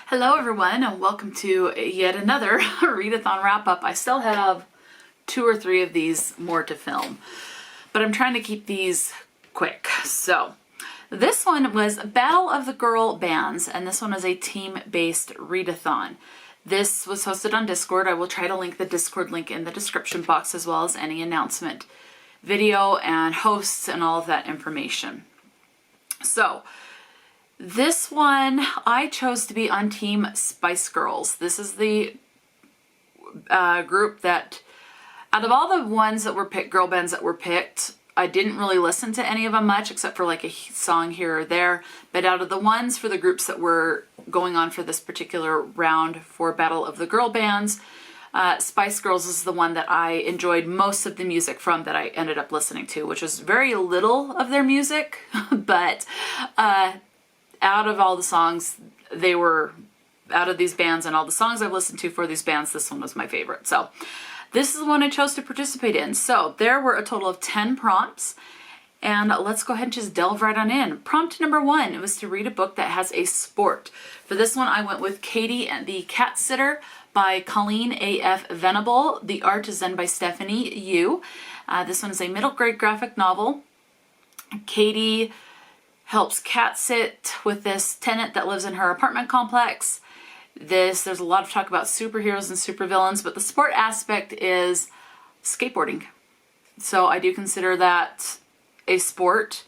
Hello everyone and welcome to yet another Readathon wrap-up. I still have 2 or 3 of these more to film, but I'm trying to keep these quick. So this one was Battle of the Girl Bands, and this one is a team-based readathon. This was hosted on Discord. I will try to link the Discord link in the description box, as well as any announcement video and hosts and all of that information. So this one, I chose to be on Team Spice Girls. This is the group that, out of all the ones that were picked, girl bands that were picked, I didn't really listen to any of them much, except for like a song here or there. But out of the ones for the groups that were going on for this particular round for Battle of the Girl Bands, Spice Girls is the one that I enjoyed most of the music from, that I ended up listening to, which was very little of their music, but out of all the songs, they were, out of these bands and all the songs I've listened to for these bands, this one was my favorite. So this is the one I chose to participate in. So there were a total of 10 prompts, and let's go ahead and just delve right on in. Prompt number 1, it was to read a book that has a sport. For this one, I went with Katie and the Catsitter by Colleen A.F. Venable. The art is done by Stephanie Yu. This one is a middle grade graphic novel. Katie helps cat sit with this tenant that lives in her apartment complex. There's a lot of talk about superheroes and supervillains, but the sport aspect is skateboarding. So I do consider that a sport.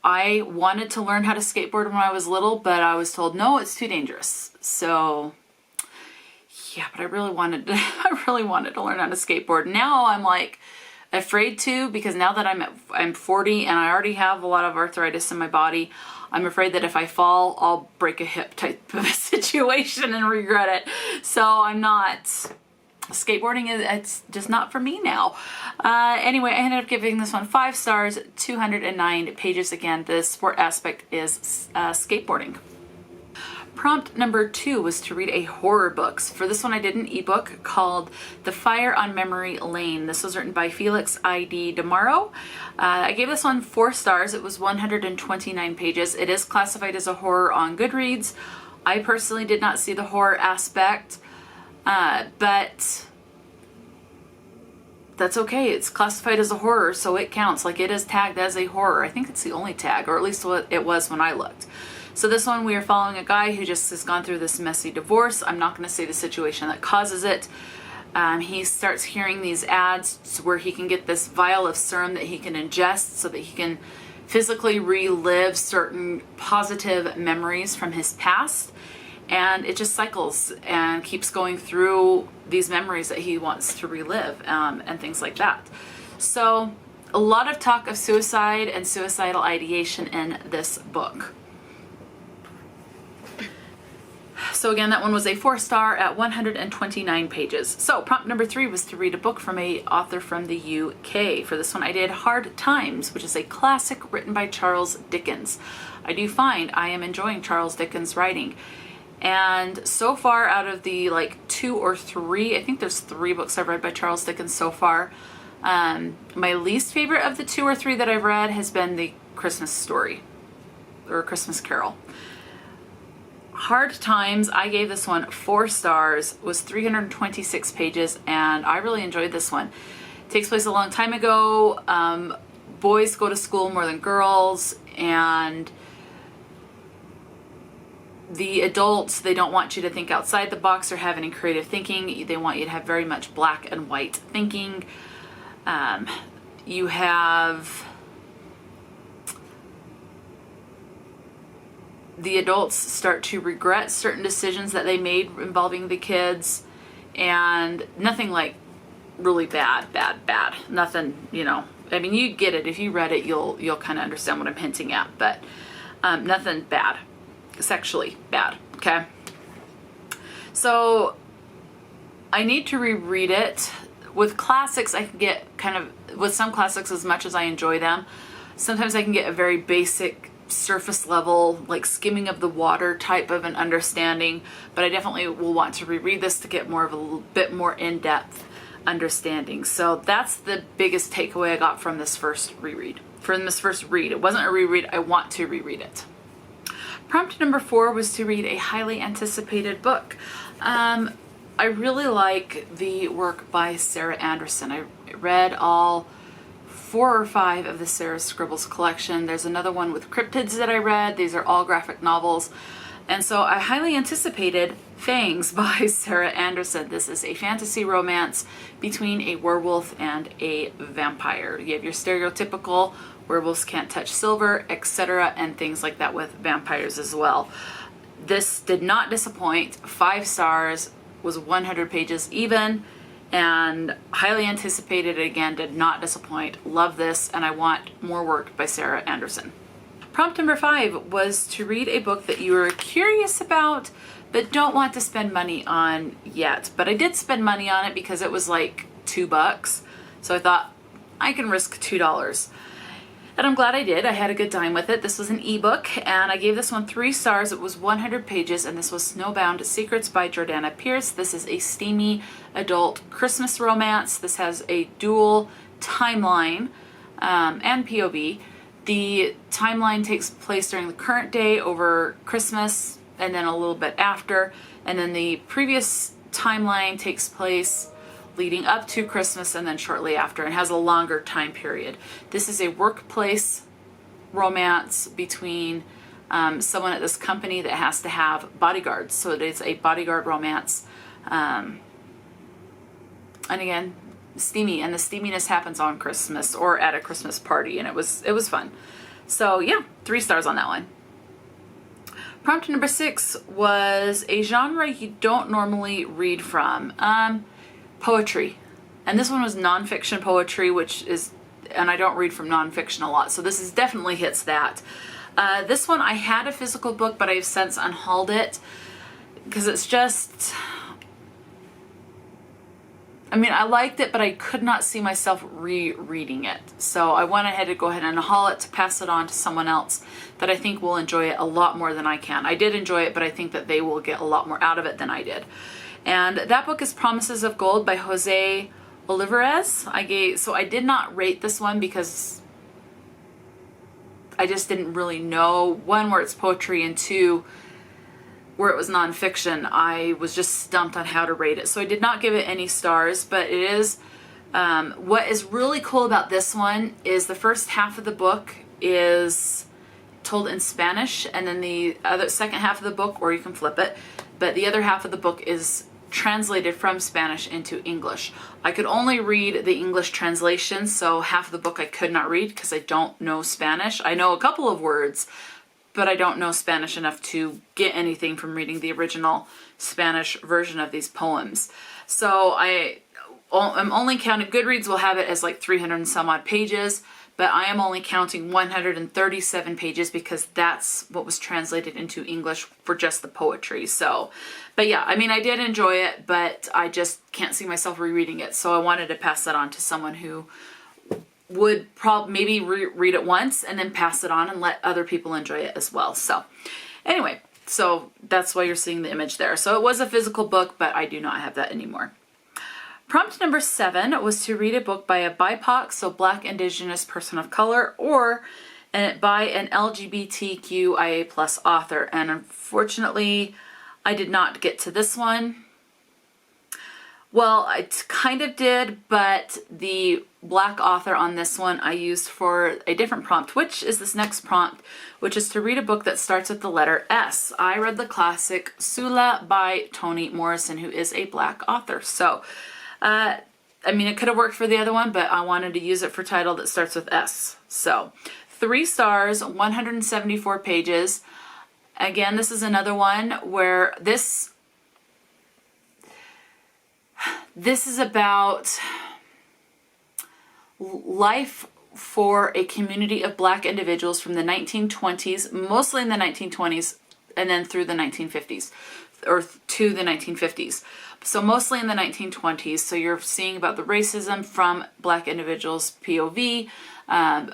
I wanted to learn how to skateboard when I was little, but I was told, no, it's too dangerous. So yeah, but I really wanted to, to learn how to skateboard. Now I'm like afraid to, because now that I'm 40 and I already have a lot of arthritis in my body, I'm afraid that if I fall, I'll break a hip type of a situation and regret it. So I'm not, skateboarding it's just not for me now. Anyway, I ended up giving this one 5 stars, 209 pages. Again, the sport aspect is skateboarding. Prompt number 2 was to read a horror book. For this one, I did an ebook called The Fire on Memory Lane. This was written by Felix I.D. Dimaro. I gave this one 4 stars. It was 129 pages. It is classified as a horror on Goodreads. I personally did not see the horror aspect, but that's okay. It's classified as a horror, so it counts. Like, it is tagged as a horror. I think it's the only tag, or at least what it was when I looked. So this one, we are following a guy who just has gone through this messy divorce. I'm not going to say the situation that causes it. He starts hearing these ads where he can get this vial of serum that he can ingest so that he can physically relive certain positive memories from his past. And it just cycles and keeps going through these memories that he wants to relive, and things like that. So a lot of talk of suicide and suicidal ideation in this book. So again, that one was a 4 star at 129 pages. So prompt number 3 was to read a book from an author from the UK. For this one, I did Hard Times, which is a classic written by Charles Dickens. I do find I am enjoying Charles Dickens' writing. And so far, out of the like 2 or 3, I think there's 3 books I've read by Charles Dickens so far. My least favorite of the 2 or 3 that I've read has been The Christmas Story, or Christmas Carol. Hard Times, I gave this one 4 stars, was 326 pages, and I really enjoyed this one. It takes place a long time ago. Boys go to school more than girls, and the adults, they don't want you to think outside the box or have any creative thinking. They want you to have very much black and white thinking. You have the adults start to regret certain decisions that they made involving the kids, and nothing like really bad. Nothing, you know, I mean, you get it. If you read it, you'll kind of understand what I'm hinting at, but nothing bad, sexually bad, okay? So I need to reread it. With classics, I can get kind of, with some classics, as much as I enjoy them, sometimes I can get a very basic surface level, like skimming of the water type of an understanding, but I definitely will want to reread this to get more of a bit more in-depth understanding. So that's the biggest takeaway I got from this first reread. From this first read. It wasn't a reread, I want to reread it. Prompt number 4 was to read a highly anticipated book. I really like the work by Sarah Andersen. I read all 4 or 5 of the Sarah Scribbles collection. There's another one with cryptids that I read. These are all graphic novels. And so I highly anticipated Fangs by Sarah Andersen. This is a fantasy romance between a werewolf and a vampire. You have your stereotypical werewolves can't touch silver, etc., and things like that with vampires as well. This did not disappoint. 5 stars, was 100 pages even, and highly anticipated. Again, did not disappoint. Love this, and I want more work by Sarah Andersen. Prompt number 5 was to read a book that you were curious about but don't want to spend money on yet. But I did spend money on it because it was like $2. So I thought I can risk $2. And I'm glad I did. I had a good time with it. This was an ebook, and I gave this one 3 stars. It was 100 pages, and this was Snowbound Secrets by Jordana Pearce. This is a steamy adult Christmas romance. This has a dual timeline and POV. The timeline takes place during the current day over Christmas and then a little bit after, and then the previous timeline takes place leading up to Christmas and then shortly after, and has a longer time period. This is a workplace romance between someone at this company that has to have bodyguards. So it is a bodyguard romance. And again, steamy, and the steaminess happens on Christmas or at a Christmas party, and it was fun. So yeah, 3 stars on that one. Prompt number 6 was a genre you don't normally read from. Poetry. And this one was nonfiction poetry, which is, and I don't read from nonfiction a lot, so this definitely hits that. This one, I had a physical book, but I've since unhauled it because it's just, I mean, I liked it, but I could not see myself rereading it. So I went ahead to go ahead and haul it to pass it on to someone else that I think will enjoy it a lot more than I can. I did enjoy it, but I think that they will get a lot more out of it than I did. And that book is Promises of Gold by Jose Olivarez. So I did not rate this one because I just didn't really know, 1, where it's poetry, and 2, where it was nonfiction. I was just stumped on how to rate it. So I did not give it any stars, but it is, what is really cool about this one is the first half of the book is told in Spanish, and then the second half of the book, or you can flip it, but the other half of the book is translated from Spanish into English. I could only read the English translation, so half of the book I could not read because I don't know Spanish. I know a couple of words, but I don't know Spanish enough to get anything from reading the original Spanish version of these poems. So I'm only counting, Goodreads will have it as like 300 and some odd pages, but I am only counting 137 pages because that's what was translated into English for just the poetry. So, but yeah, I mean, I did enjoy it, but I just can't see myself rereading it. So I wanted to pass that on to someone who would maybe read it once and then pass it on and let other people enjoy it as well. So anyway, so that's why you're seeing the image there. So it was a physical book, but I do not have that anymore. Prompt number 7 was to read a book by a BIPOC, so Black, Indigenous, Person of Color, or by an LGBTQIA+ author. And unfortunately, I did not get to this one. Well, I kind of did, but the Black author on this one I used for a different prompt, which is this next prompt, which is to read a book that starts with the letter S. I read the classic Sula by Toni Morrison, who is a Black author. So, I mean, it could have worked for the other one, but I wanted to use it for title that starts with S. So 3 stars, 174 pages. Again, this is another one where this is about life for a community of Black individuals from the 1920s, mostly in the 1920s, and then through the 1950s, or to the 1950s. So mostly in the 1920s, so you're seeing about the racism from Black individuals' POV,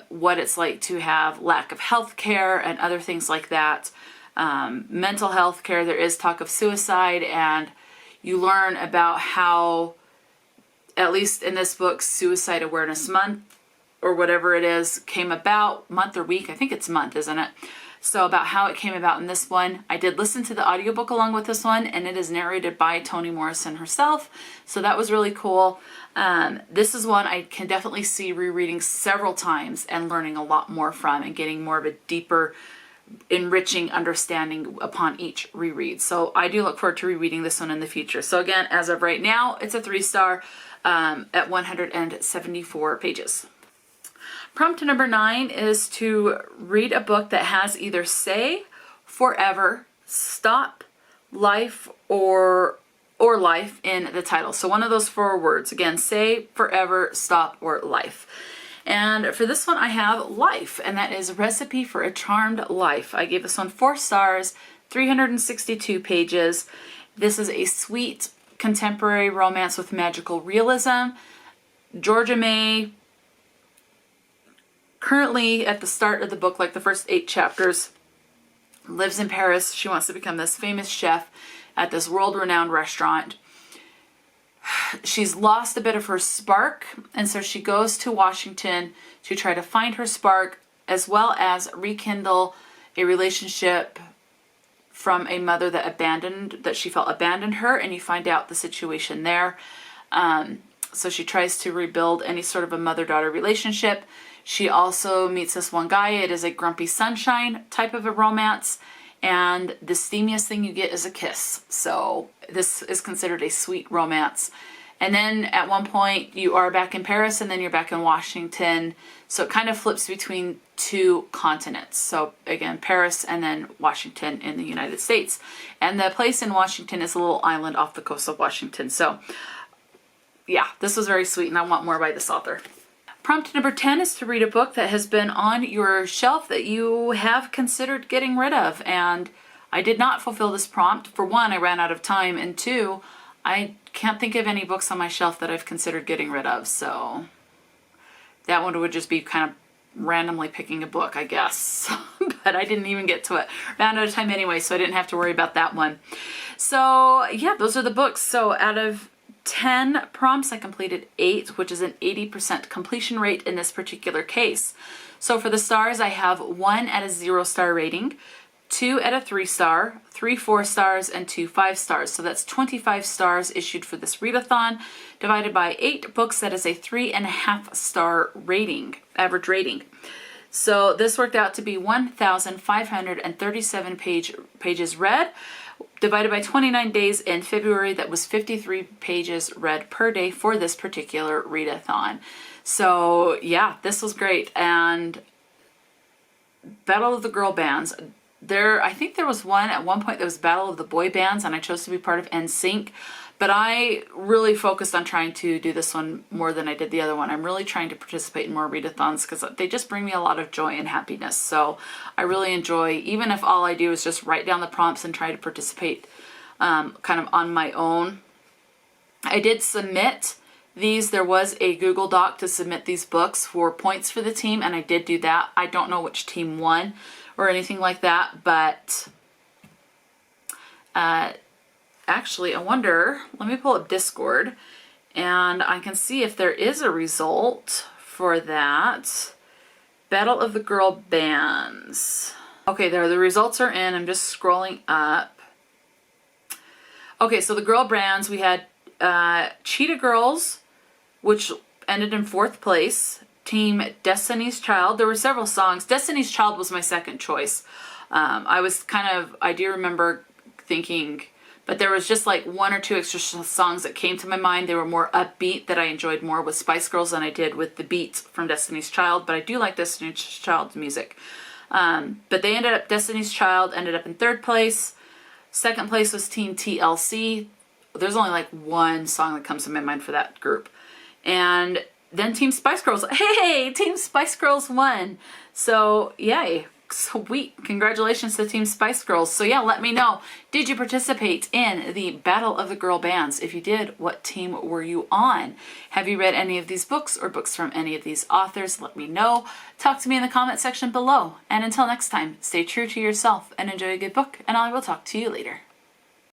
what it's like to have lack of health care and other things like that, mental health care. There is talk of suicide, and you learn about how, at least in this book, Suicide Awareness Month, or whatever it is, came about, month or week, I think it's month, isn't it? So about how it came about in this one. I did listen to the audiobook along with this one, and it is narrated by Toni Morrison herself. So that was really cool. This is one I can definitely see rereading several times and learning a lot more from and getting more of a deeper, enriching understanding upon each reread. So I do look forward to rereading this one in the future. So again, as of right now, it's a 3-star at 174 pages. Prompt number 9 is to read a book that has either say, forever, stop, life, or life in the title. So one of those 4 words. Again, say, forever, stop, or life. And for this one, I have life, and that is Recipe for a Charmed Life. I gave this one 4 stars, 362 pages. This is a sweet contemporary romance with magical realism. Georgia May, currently at the start of the book, like the first 8 chapters, lives in Paris. She wants to become this famous chef at this world-renowned restaurant. She's lost a bit of her spark, and so she goes to Washington to try to find her spark, as well as rekindle a relationship from a mother that she felt abandoned her, and you find out the situation there. So she tries to rebuild any sort of a mother-daughter relationship. She also meets this one guy. It is a grumpy sunshine type of a romance, and the steamiest thing you get is a kiss. So this is considered a sweet romance. And then at one point you are back in Paris, and then you're back in Washington. So it kind of flips between 2 continents. So again, Paris and then Washington in the United States. And the place in Washington is a little island off the coast of Washington. So yeah, this was very sweet, and I want more by this author. Prompt number 10 is to read a book that has been on your shelf that you have considered getting rid of. And I did not fulfill this prompt. For one, I ran out of time, and 2, I can't think of any books on my shelf that I've considered getting rid of. So that one would just be kind of randomly picking a book, I guess. But I didn't even get to it. Ran out of time anyway, so I didn't have to worry about that one. So yeah, those are the books. So out of 10 prompts, I completed 8, which is an 80% completion rate in this particular case. So for the stars, I have 1 at a 0-star rating, 2 at a 3-star, 3 4-stars, and 2 5-stars. So that's 25 stars issued for this readathon, divided by 8 books. That is a 3.5-star rating, average rating. So this worked out to be 1,537 pages read, divided by 29 days in February. That was 53 pages read per day for this particular readathon. So yeah, this was great. And Battle of the Girl Bands. I think there was one at one point that was Battle of the Boy Bands, and I chose to be part of NSYNC. But I really focused on trying to do this one more than I did the other one. I'm really trying to participate in more readathons because they just bring me a lot of joy and happiness. So I really enjoy, even if all I do is just write down the prompts and try to participate kind of on my own. I did submit these. There was a Google Doc to submit these books for points for the team, and I did do that. I don't know which team won or anything like that, but actually, I wonder, let me pull up Discord and I can see if there is a result for that. Battle of the Girl Bands. Okay, there, the results are in. I'm just scrolling up. Okay, so the girl bands, we had Cheetah Girls, which ended in 4th place. Team Destiny's Child. There were several songs. Destiny's Child was my second choice. I do remember thinking, but there was just like 1 or 2 extra songs that came to my mind. They were more upbeat, that I enjoyed more with Spice Girls than I did with the beats from Destiny's Child. But I do like Destiny's Child's music. But Destiny's Child ended up in 3rd place. 2nd place was Team TLC. There's only like 1 song that comes to my mind for that group. And then Team Spice Girls. Hey, Team Spice Girls won. So yay. Sweet. Congratulations to Team Spice Girls. So yeah, let me know. Did you participate in the Battle of the Girl Bands? If you did, what team were you on? Have you read any of these books or books from any of these authors? Let me know. Talk to me in the comment section below. And until next time, stay true to yourself and enjoy a good book, and I will talk to you later.